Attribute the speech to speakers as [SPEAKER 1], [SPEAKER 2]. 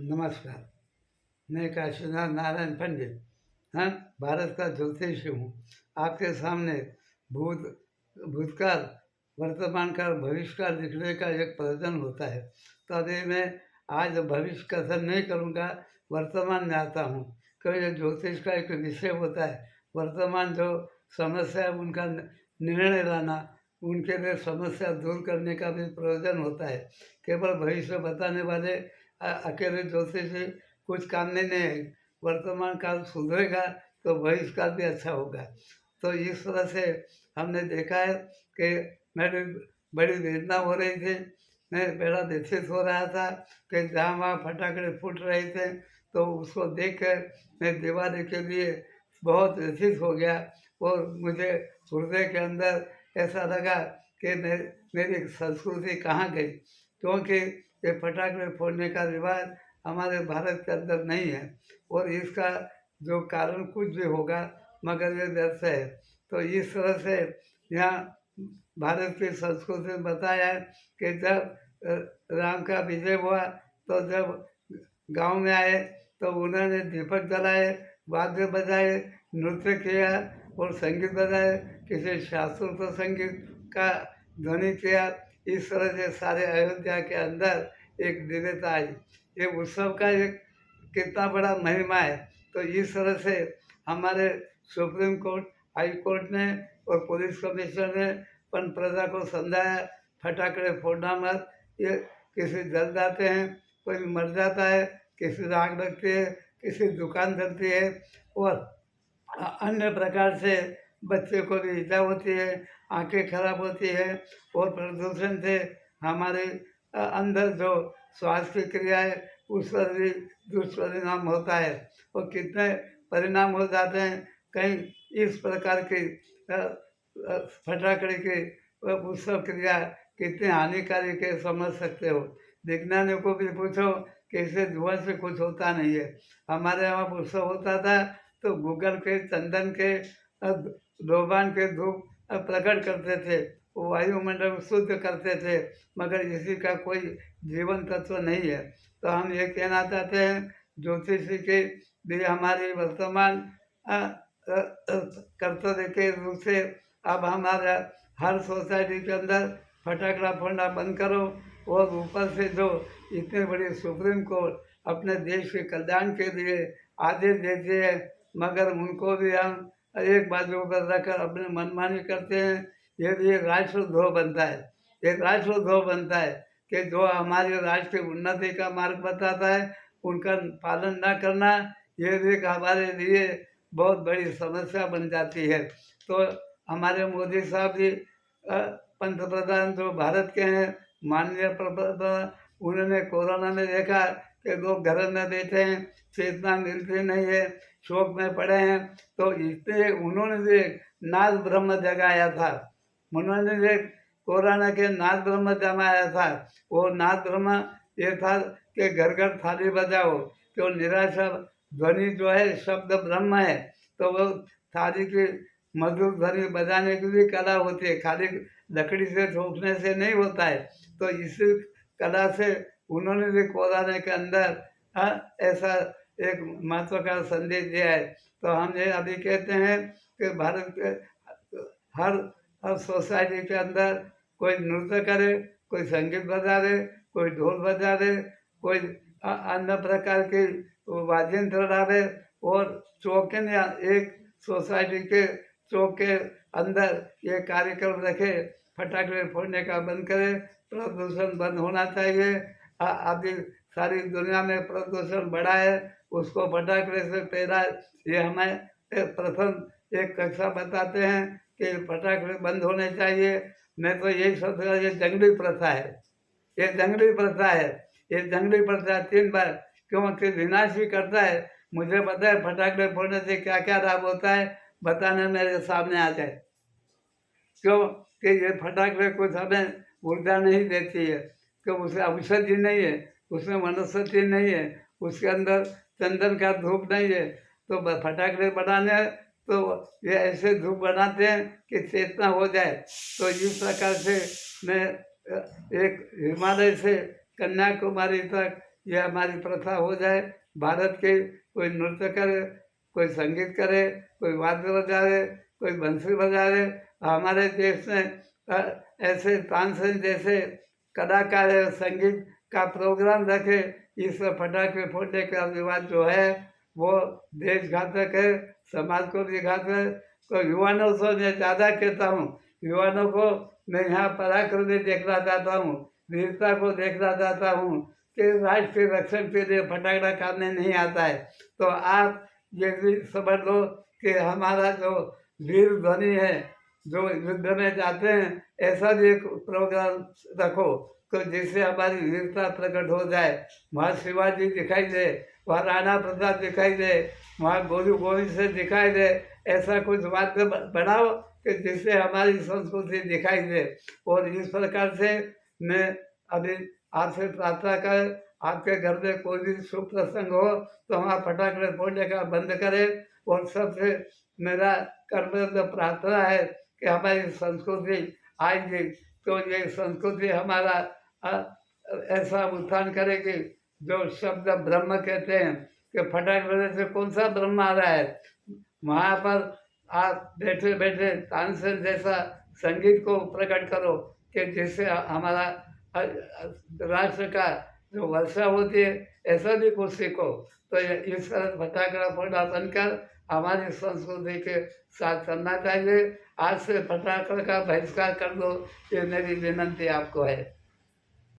[SPEAKER 1] नमस्कार। मैं काशीनाथ नारायण पंडित, हाँ, भारत का ज्योतिषी हूँ। आपके सामने भूत भूतकाल, वर्तमान काल, भविष्य काल लिखने का एक प्रवचन होता है। तो अभी मैं आज भविष्य कथन नहीं करूँगा, वर्तमान में आता हूँ, क्योंकि ज्योतिष का एक विषय होता है। वर्तमान जो समस्या है उनका निर्णय लाना, उनके लिए समस्या दूर करने का भी प्रयोजन होता है। केवल भविष्य बताने वाले अकेले ज्योतिषी कुछ काम में नहीं है। वर्तमान काल सुधरेगा तो भविष्य काल भी अच्छा होगा। तो इस तरह से हमने देखा है कि मेरी बड़ी वेदना हो रही थी। मैं बड़ा व्यथित हो रहा था कि जहाँ वहाँ फटाकड़े फूट रहे थे, तो उसको देख कर मैं दिवाली के लिए बहुत व्यथित हो गया और मुझे हृदय के अंदर ऐसा लगा कि मेरी संस्कृति कहाँ गई, क्योंकि ये फटाकड़े फोड़ने का रिवाज हमारे भारत के अंदर नहीं है और इसका जो कारण कुछ भी होगा मगर ये व्यर्थ है। तो इस तरह से यहाँ भारत की संस्कृति में बताया है कि जब राम का विजय हुआ तो जब गांव में आए तो उन्होंने दीपक जलाए, वाद्य बजाए, नृत्य किया और संगीत बजाए, किसी शास्त्रोक्त संगीत का ध्वनि किया। इस तरह से सारे अयोध्या के अंदर एक दिव्यता आई। ये उत्सव का एक कितना बड़ा महिमा है। तो इस तरह से हमारे सुप्रीम कोर्ट, हाई कोर्ट ने और पुलिस कमिश्नर ने प्रजा को समझाया, फटाकड़े फोड़ना मत, ये किसी जल जाते हैं, कोई मर जाता है, किसी आग लगती है, किसी दुकान जलती है और अन्य प्रकार से बच्चे को भी ईजा होती है, आंखें खराब होती है और प्रदूषण से हमारे अंदर जो श्वास की क्रिया है उस पर भी दुष्परिणाम होता है और कितने परिणाम हो जाते हैं। कहीं इस प्रकार की फटाकड़े की उत्सव क्रिया कितने हानिकारक है समझ सकते हो। विज्ञानियों को भी पूछो कि इससे धुआं से कुछ होता नहीं है। हमारे यहाँ उत्सव होता था तो गूगल के, चंदन के, लोबान के धूप प्रकट करते थे, वायुमंडल शुद्ध करते थे, मगर इसी का कोई जीवन तत्व नहीं है। तो हम ये कहना चाहते हैं ज्योतिषी के लिए हमारी वर्तमान कर्तव्य के रूप से अब हमारा हर सोसाइटी के अंदर फटाकड़ा फोड़ना बंद करो और ऊपर से जो इतने बड़ी सुप्रीम कोर्ट अपने देश के कल्याण के लिए आदेश देती है, मगर उनको भी हम एक बाजू पर रखकर अपनी मनमानी करते हैं। ये भी एक राष्ट्रद्रोह बनता है, एक राष्ट्रद्रोह बनता है कि जो हमारे राष्ट्र की उन्नति का मार्ग बताता है उनका पालन न करना, ये भी एक हमारे लिए बहुत बड़ी समस्या बन जाती है। तो हमारे मोदी साहब जी पंतप्रधान जो भारत के हैं, माननीय प्रधान, उन्होंने कोरोना में देखा कि लोग घर में बैठे हैं, चेतना मिलती नहीं है, शोक में पड़े हैं, तो इसलिए उन्होंने भी नाद ब्रह्म जगाया था। उन्होंने भी कोरोना के नाद ब्रह्म जमाया था। वो नाद ब्रह्म ये था कि घर घर थाली बजाओ, तो निराशा ध्वनि जो है शब्द ब्रह्म है, तो वो थाली की मधुर ध्वनि बजाने की भी कला होती है, खाली लकड़ी से ठोकने से नहीं होता है। तो इसी कला से उन्होंने भी कोरोना के अंदर ऐसा एक महत्व का संदेश दिया है। तो हम ये अभी कहते हैं कि भारत के हर हर सोसाइटी के अंदर कोई नृत्य करे, कोई संगीत बजा दे, कोई ढोल बजा दे, कोई अन्य प्रकार के वाद्य यंत्र डाले और चौक में एक सोसाइटी के चौक के अंदर ये कार्यक्रम रखे, फटाकड़े फोड़ने का बंद करे, प्रदूषण बंद होना चाहिए। अभी सारी दुनिया में प्रदूषण बढ़ा है, उसको फटाकड़े से पहला ये हमें प्रथम एक कक्षा बताते हैं कि फटाकड़े बंद होने चाहिए। मैं तो यही सोचता ये जंगली प्रथा है, ये जंगली प्रथा है, ये जंगली प्रथा 3 बार क्योंकि विनाश भी करता है। मुझे पता है फटाकड़े फोड़ने से क्या क्या लाभ होता है, बताने मेरे सामने आ जाए। क्यों कि ये फटाकड़े कुछ हमें ऊर्जा नहीं देती है, कि उसमें औषधि नहीं है, उसमें वनस्पति नहीं है, उसके अंदर चंदन का धूप नहीं है। तो फटाकड़े बनाने तो ये ऐसे धूप बनाते हैं कि चेतना हो जाए। तो इस प्रकार से मैं एक हिमालय से कन्याकुमारी तक ये हमारी प्रथा हो जाए। भारत के कोई नृत्य करे, कोई संगीत करे, कोई वाद्य बजाए, कोई बंसी बजाए। हमारे देश में ऐसे तानसेन जैसे कलाकार संगीत का प्रोग्राम रखे। इस पटाखे फोड़ने का रिवाज जो है वो देश घातक है, समाज को भी घातक है। तो युवानों से मैं ज़्यादा कहता हूँ, युवानों को मैं यहाँ पराक्रम में देखना चाहता हूँ, वीरता को देखना चाहता हूँ कि राष्ट्र के रक्षण के लिए फटाखा खाने नहीं आता है। तो आप ये भी समझ लो कि हमारा जो वीर ध्वनि है, जो युद्ध में जाते हैं, ऐसा भी एक प्रोग्राम रखो तो जिससे हमारी वीरता प्रकट हो जाए। वहाँ शिवाजी दिखाई दे, वहाँ राणा प्रताप दिखाई दे, वहाँ गुरु गोविंद से दिखाई दे। ऐसा कुछ वाद्य बनाओ कि जिससे हमारी संस्कृति दिखाई दे। और इस प्रकार से मैं अभी आपसे प्रार्थना कर, आपके घर में कोई भी शुभ प्रसंग हो तो वहाँ पटाखे फोड़ने का बंद करें। और सबसे मेरा कर्तव्य प्रार्थना है कि हमारी संस्कृति आएगी तो ये संस्कृति हमारा ऐसा उत्थान करेगी। जो शब्द ब्रह्म कहते हैं कि फटाक बजने से कौन सा ब्रह्म आ रहा है। वहाँ पर आप बैठे बैठे तानसेन जैसा संगीत को प्रकट करो कि जिससे हमारा राष्ट्र का जो वर्षा होती है ऐसा भी कुछ सीखो। तो इस तरह फटाखा फोड़ना बनकर हमारी संस्कृति के साथ चलना चाहिए। आज से फटाखा का बहिष्कार कर दो, ये मेरी विनंती आपको है।